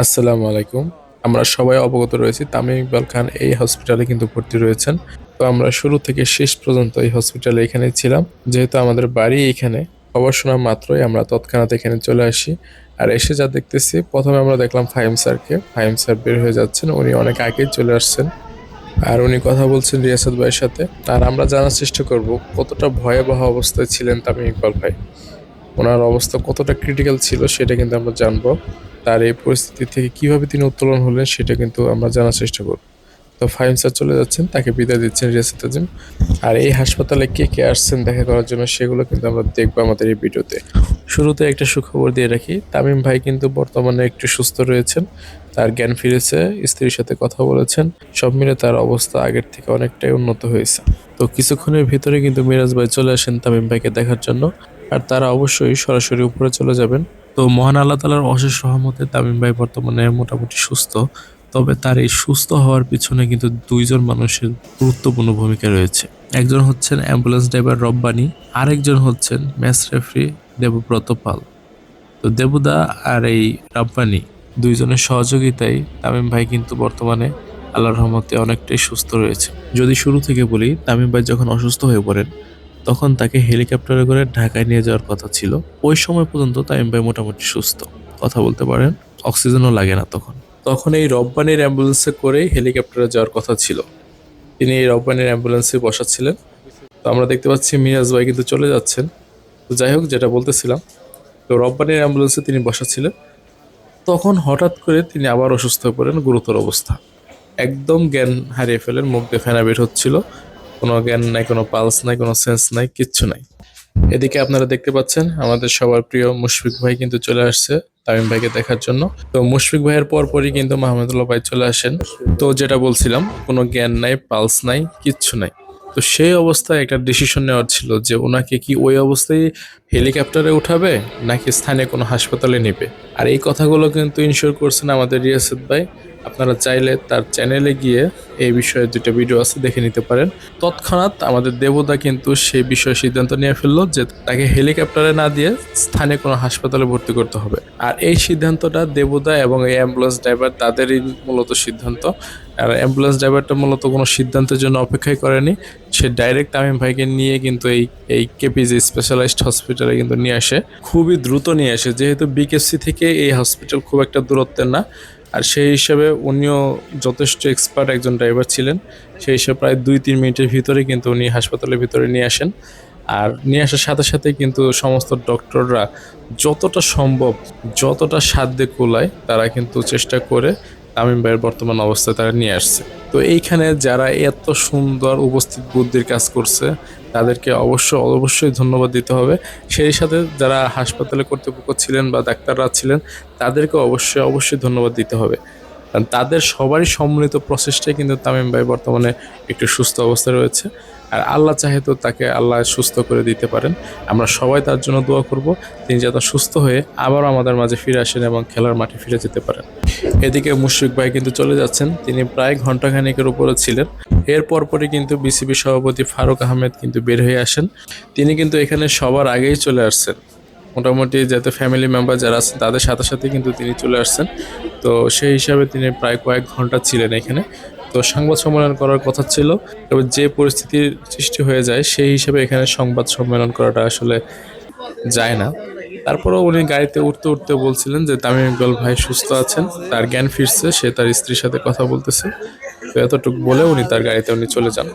আসসালামু আলাইকুম। আমরা সবাই অবগত রয়েছি তামিম ইকবাল খান এই হসপিটালে কিন্তু ভর্তি রয়েছেন। তো আমরা শুরু থেকে শেষ পর্যন্ত এই হসপিটালে এখানেই ছিলাম। যেহেতু আমাদের বাড়ি এখানে, খবর শোনা মাত্রই আমরা তৎক্ষণাৎ এখানে চলে আসি। আর এসে যা দেখতেছি, প্রথমে আমরা দেখলাম ফাহিম স্যারকে। ফাহিম স্যার বের হয়ে যাচ্ছেন, উনি অনেক আগেই চলে আসছেন। আর উনি কথা বলছেন রিয়াসাত ভাইয়ের সাথে। আর আমরা জানার চেষ্টা করব কতটা ভয়াবহ অবস্থায় ছিলেন তামিম ইকবাল ভাই। ওনার অবস্থা কতটা ক্রিটিক্যাল ছিল সেটা কিন্তু আমরা জানবো। তার এই পরিস্থিতি থেকে কিভাবে তিনি উত্তোলন হলেন সেটা কিন্তু আমরা জানার চেষ্টা করব। তো ফাহিম স্যার চলে যাচ্ছেন, তাকে বিদায় দিচ্ছেন রিয়াসাত আজিম। আর এই হাসপাতালে কে কে আসছেন দেখা করার জন্য সেগুলো কিন্তু আমরা দেখবো আমাদের এই ভিডিওতে। শুরুতে একটা সুখবর দিয়ে রাখি, তামিম ভাই কিন্তু বর্তমানে একটু সুস্থ রয়েছেন। তার জ্ঞান ফিরেছে, স্ত্রীর সাথে কথা বলেছেন, সব মিলে তার অবস্থা আগের থেকে অনেকটাই উন্নত হয়েছে। তো কিছুক্ষণের ভিতরে কিন্তু মিরাজ ভাই চলে আসেন তামিম ভাইকে দেখার জন্য। আর তারা অবশ্যই সরাসরি উপরে চলে যাবেন। তো মহান আল্লাহ তাআলার অশেষ রহমতে তামিম ভাই বর্তমানে মোটামুটি সুস্থ। তবে তার এই সুস্থ হওয়ার পিছনে কিন্তু দুইজন মানুষের গুরুত্বপূর্ণ ভূমিকা রয়েছে। একজন হচ্ছেন অ্যাম্বুলেন্স ড্রাইভার রব্বানী, আরেকজন হচ্ছেন ম্যাচ রেফারি দেবব্রত পাল। তো দেবুদা আর এই রাব্বানি দুইজনের সহযোগিতায় তামিম ভাই কিন্তু বর্তমানে আল্লাহর রহমতে অনেকটাই সুস্থ রয়েছে। যদি শুরু থেকে বলি, তামিম ভাই যখন অসুস্থ হয়ে পড়েন তখন তাকে হেলিকপ্টারে করে ঢাকায় নিয়ে যাওয়ার কথা ছিল। ওই সময় পর্যন্ত তামিম ভাই মোটামুটি সুস্থ, কথা বলতে পারেন, অক্সিজেনও লাগে না তখন। তখন এই রব্বানির অ্যাম্বুলেন্সে করেই হেলিকপ্টারে যাওয়ার কথা ছিল। তিনি এই রব্বানির অ্যাম্বুলেন্সে বসা ছিলেন। তো আমরা দেখতে পাচ্ছি মিরাজ ভাই কিন্তু চলে যাচ্ছেন। তো যাই হোক, যেটা বলতেছিলাম, তো রব্বানির অ্যাম্বুলেন্সে তিনি বসা ছিলেন। তখন হঠাৎ করে তিনি আবার অসুস্থ হয়ে পড়েন, গুরুতর অবস্থা। একদম জ্ঞান হারিয়ে ফেলেন, মুখ দিয়ে ফেনা বের হচ্ছিল। কোনো জ্ঞান নাই, কোনো পালস নাই, কোনো সেন্স নাই, কিচ্ছু নাই। এদিকে আপনারা দেখতে পাচ্ছেন আমাদের সবার প্রিয় মুশফিক ভাই কিন্তু চলে আসছে তামিম ভাইকে দেখার জন্য। তো মুশফিক ভাইয়ের পরপরই কিন্তু মাহমুদুল্লাহ ভাই চলে আসেন। তো যেটা বলছিলাম, কোনো জ্ঞান নাই, পালস নাই, কিচ্ছু নাই। তো সেই অবস্থায় একটা ডিসিশন নেওয়ার ছিল যে ওনাকে কি ওই অবস্থায় হেলিকপ্টারে উঠাবে নাকি স্থানীয় কোনো হাসপাতালে নেবে। আর এই কথাগুলো কিন্তু ইনশিওর করছেন আমাদের রিয়াসত ভাই। আপনারা চাইলে তার চ্যানেলে গিয়ে এই বিষয়ে দুটো ভিডিও আছে, দেখে নিতে পারেন। তৎক্ষণাৎ আমাদের দেবদা কিন্তু সেই বিষয়ে সিদ্ধান্ত নিয়ে ফেললো যে তাকে হেলিকপ্টারে না দিয়ে স্থানীয় কোনো হাসপাতালে ভর্তি করতে হবে। আর এই সিদ্ধান্তটা দেবদা এবং এই অ্যাম্বুলেন্স ড্রাইভার তাদেরই মূলত সিদ্ধান্ত। আর অ্যাম্বুলেন্স ড্রাইভারটা মূলত কোনো সিদ্ধান্তের জন্য অপেক্ষাই করেনি, সে ডাইরেক্ট তামিম ভাইকে নিয়ে কিন্তু এই কেপিজি স্পেশালাইজড হসপিটালে কিন্তু নিয়ে আসে। খুবই দ্রুত নিয়ে আসে, যেহেতু বিকেএসসি থেকে এই হসপিটাল খুব একটা দূরত্বের না। আর সেই হিসাবে উনিও যথেষ্ট এক্সপার্ট একজন ড্রাইভার ছিলেন। সেই হিসাবে প্রায় 2-3 মিনিটের ভিতরে কিন্তু উনি হাসপাতালের ভিতরে নিয়ে আসেন। আর নিয়ে আসার সাথে সাথে কিন্তু সমস্ত ডক্টররা যতটা সম্ভব, যতটা সাধ্যে কুলায় তারা কিন্তু চেষ্টা করে তামিম ভাইয়ের বর্তমান অবস্থায় তারা নিয়ে আসছে। তো এইখানে যারা এত সুন্দর উপস্থিত বুদ্ধির কাজ করছে তাদেরকে অবশ্যই ধন্যবাদ দিতে হবে। সেই সাথে যারা হাসপাতালে কর্তৃপক্ষ ছিলেন বা ডাক্তাররা ছিলেন তাদেরকে অবশ্যই ধন্যবাদ দিতে হবে। কারণ তাদের সবারই সম্মিলিত প্রচেষ্টায় কিন্তু তামিম ভাই বর্তমানে একটু সুস্থ অবস্থায় রয়েছে। আর আল্লাহ চাহে তো তাকে আল্লাহ সুস্থ করে দিতে পারেন। আমরা সবাই তার জন্য দোয়া করব, তিনি যাতে সুস্থ হয়ে আবার আমাদের মাঝে ফিরে আসেন এবং খেলার মাঠে ফিরে যেতে পারেন। এদিকে মুশফিক ভাই কিন্তু চলে যাচ্ছেন, তিনি প্রায় ঘন্টাখানেকের উপরে ছিলেন। এর পরপরই কিন্তু বিসিবি সভাপতি ফারুক আহমেদ কিন্তু বের হয়ে আসেন। তিনি কিন্তু এখানে সবার আগেই চলে আসছেন। মোটামুটি যাতে ফ্যামিলি মেম্বার যারা আছেন তাদের সাথে সাথে কিন্তু তিনি চলে আসছেন। তো সেই হিসাবে তিনি প্রায় কয়েক ঘন্টা ছিলেন এখানে। তো সংবাদ সম্মেলন করার কথা ছিল, তবে যে পরিস্থিতির সৃষ্টি হয়ে যায় সেই হিসাবে এখানে সংবাদ সম্মেলন করাটা আসলে যায় না। তারপরেও উনি গাড়িতে উঠতে উঠতে বলছিলেন যে তামিম ইকবাল ভাই সুস্থ আছেন, তার জ্ঞান ফিরছে, সে তার স্ত্রীর সাথে কথা বলতেছে। তো এতটুকু বলে উনি তার গাড়িতে চলে যান।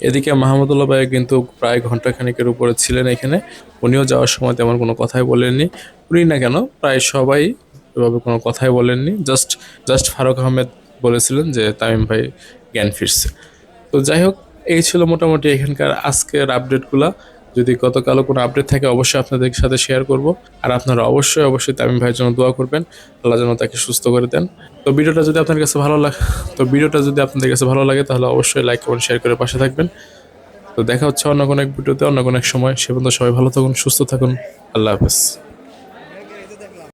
এদিকে মাহমুদুল্লাহ ভাই কিন্তু প্রায় ঘন্টাখানেকের উপরে ছিলেন এখানে। উনিও যাওয়ার সময় তেমন কোনো কথাই বলেননি। উনি না কেন, প্রায় সবাই এভাবে কোনো কথাই বলেননি। জাস্ট ফারুক আহমেদ বলেছিলেন যে তামিম ভাই জ্ঞান ফিরছে। তো যাই হোক, এই ছিল মোটামুটি এখানকার আজকের আপডেটগুলা। যদি গতকালও কোনো আপডেট থাকে অবশ্যই আপনাদের সাথে শেয়ার করব। আর আপনারা অবশ্যই তামিম ভাইয়ের জন্য দোয়া করবেন, আল্লাহ যেন তাকে সুস্থ করে দেন। তো ভিডিওটা যদি আপনাদের কাছে ভালো লাগে তাহলে অবশ্যই লাইক কমেন্ট শেয়ার করে পাশে থাকবেন। তো দেখা হচ্ছে অন্য কোনো এক ভিডিওতে, অন্য কোনো এক সময়। সে পর্যন্ত সবাই ভালো থাকুন, সুস্থ থাকুন। আল্লাহ হাফেজ।